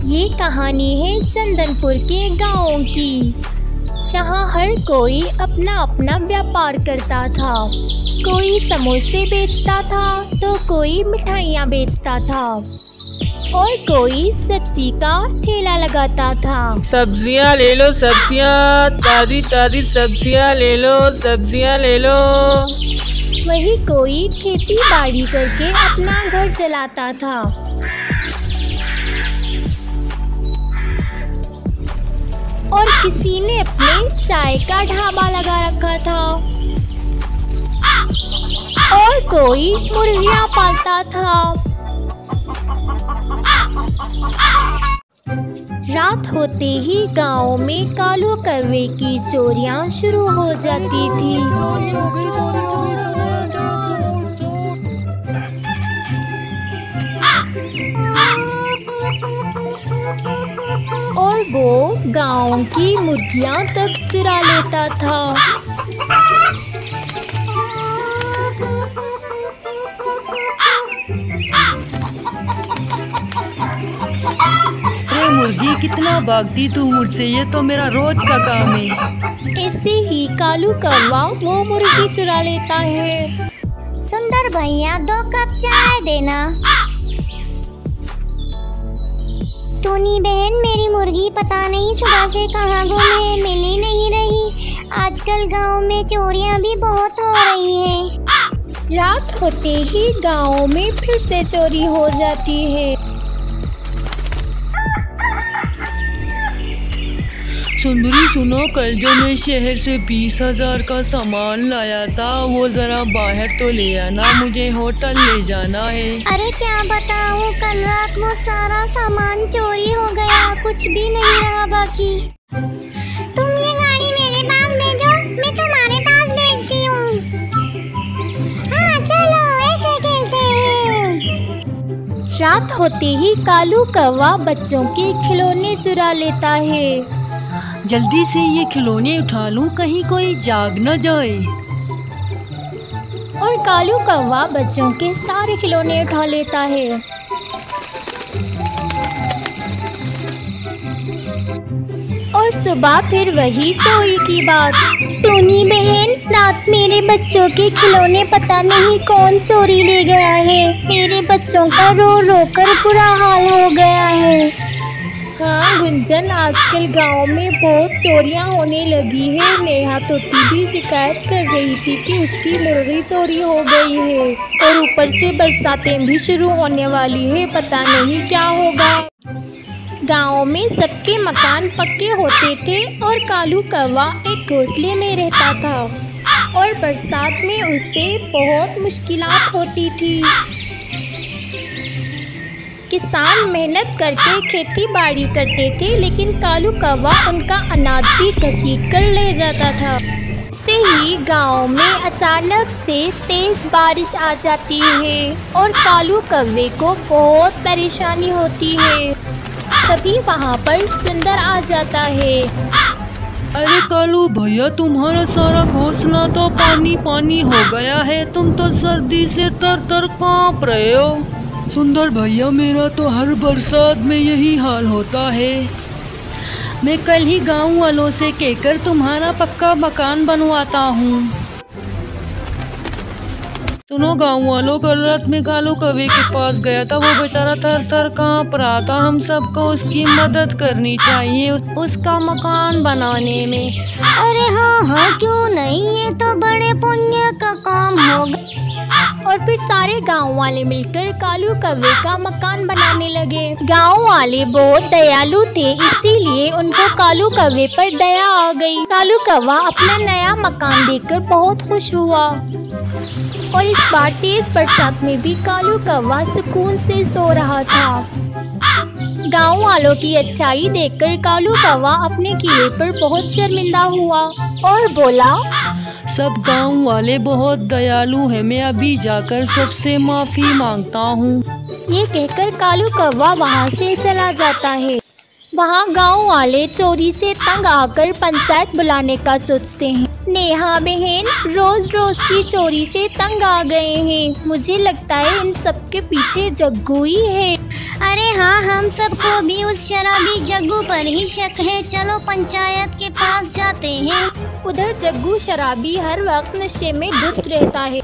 ये कहानी है चंदनपुर के गाँव की, जहाँ हर कोई अपना अपना व्यापार करता था। कोई समोसे बेचता था तो कोई मिठाइयाँ बेचता था और कोई सब्जी का ठेला लगाता था। सब्जियाँ ले लो, सब्जियाँ, ताज़ी ताज़ी सब्जियाँ ले लो, सब्जियाँ ले लो। वही कोई खेती बाड़ी करके अपना घर चलाता था। और किसी ने अपने चाय का ढाबा लगा रखा था और कोई मुर्गियाँ पालता था। रात होते ही गांव में कालू कौवे की चोरियां शुरू हो जाती थी। और वो गांव की मुर्गियां तक चुरा लेता था। अरे मुर्गी, कितना भागती तू मुझसे, ये तो मेरा रोज का काम है। ऐसे ही कालू कौवा वो मुर्गी चुरा लेता है। सुंदर भैया, 2 कप चाय देना। टोनी बहन, मेरी मुर्गी पता नहीं सुबह से कहाँ गुम है, मिल ही नहीं रही। आजकल गांव में चोरियां भी बहुत हो रही हैं। रात होते ही गांव में फिर से चोरी हो जाती है। सुंदरी सुनो, कल जो मैं शहर से 20,000 का सामान लाया था वो जरा बाहर तो ले आना, मुझे होटल ले जाना है। अरे क्या बताऊं, कल रात वो सारा सामान चोरी हो गया, कुछ भी नहीं रहा बाकी। तुम ये गाड़ी मेरे पास भेजो, मैं तुम्हारे पास भेजती हूँ। हाँ चलो, ऐसे कैसे है। रात होते ही कालू कौवा बच्चों के खिलौने चुरा लेता है। जल्दी से ये खिलौने उठा लूं, कहीं कोई जाग न जाए। और कालू कौवा बच्चों के सारे खिलौने उठा लेता है। और सुबह फिर वही चोरी की बात। टोनी बहन, रात मेरे बच्चों के खिलौने पता नहीं कौन चोरी ले गया है। मेरे बच्चों का रो रो कर बुरा हाल हो गया है। हाँ गुंजन, आजकल गांव में बहुत चोरियां होने लगी है। नेहा तोती भी शिकायत कर रही थी कि उसकी मुर्गी चोरी हो गई है और ऊपर से बरसातें भी शुरू होने वाली है, पता नहीं क्या होगा। गांव में सबके मकान पक्के होते थे और कालू कौवा एक घोंसले में रहता था और बरसात में उससे बहुत मुश्किलात होती थी। किसान मेहनत करके खेती बाड़ी करते थे, लेकिन कालू कौवा उनका अनाज भी घसीट कर ले जाता था। ऐसे ही गांव में अचानक से तेज बारिश आ जाती है और कालू कौवे को बहुत परेशानी होती है। तभी वहां पर सुंदर आ जाता है। अरे कालू भैया, तुम्हारा सारा घोंसला तो पानी पानी हो गया है, तुम तो सर्दी से तर तर कांप रहे हो। सुंदर भैया, मेरा तो हर बरसात में यही हाल होता है। मैं कल ही गांव वालों से कहकर तुम्हारा पक्का मकान बनवाता हूँ। सुनो गांव वालों, कल रात में कालू कौवे के पास गया था, वो बेचारा थर थर कांप रहा था। हम सबको उसकी मदद करनी चाहिए उसका मकान बनाने में। अरे हाँ हाँ, क्यों नहीं, ये तो बड़े पुण्य का काम होगा। और फिर सारे गांव वाले मिलकर कालू कौवे का मकान बनाने लगे। गांव वाले बहुत दयालु थे, इसीलिए उनको कालू कौवे पर दया आ गई। कालू कौवा अपना नया मकान देखकर बहुत खुश हुआ और इस बार तेज बरसात में भी कालू कौवा सुकून से सो रहा था। गांव वालों की अच्छाई देखकर कालू कौवा अपने किले पर बहुत शर्मिंदा हुआ और बोला, सब गांव वाले बहुत दयालु हैं, मैं अभी जाकर सबसे माफी मांगता हूँ। ये कहकर कालू कौवा वहाँ से चला जाता है। वहाँ गांव वाले चोरी से तंग आकर पंचायत बुलाने का सोचते हैं। नेहा बहन रोज रोज की चोरी से तंग आ गए हैं। मुझे लगता है इन सब के पीछे जग्गू ही है। अरे हाँ, हम सबको भी उस शराबी जग्गू पर ही शक है। चलो पंचायत के पास जाते हैं। उधर जग्गू शराबी हर वक्त नशे में धुत रहता है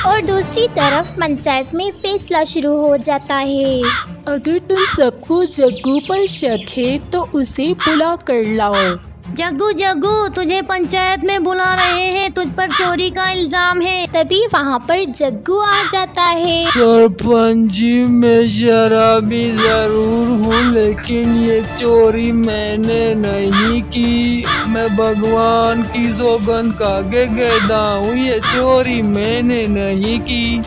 और दूसरी तरफ पंचायत में फैसला शुरू हो जाता है। अगर तुम सबको जग्गू पर शक है तो उसे बुला कर लाओ। जग्गू जग्गू, तुझे पंचायत में बुला रहे हैं, तुझ पर चोरी का इल्जाम है। तभी वहाँ पर जग्गू आ जाता है। सरपंच जी, मैं शराबी जरूर हूँ, लेकिन ये चोरी मैंने नहीं की। मैं भगवान की सौगंध खा के कहता हूँ, ये चोरी मैंने नहीं की।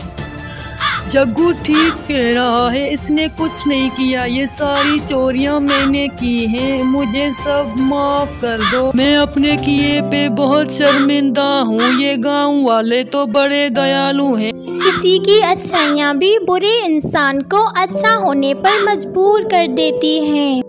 जग्गू ठीक कह रहा है, इसने कुछ नहीं किया। ये सारी चोरियां मैंने की हैं, मुझे सब माफ कर दो। मैं अपने किए पे बहुत शर्मिंदा हूँ। ये गांव वाले तो बड़े दयालु हैं। किसी की अच्छाइयाँ भी बुरे इंसान को अच्छा होने पर मजबूर कर देती हैं।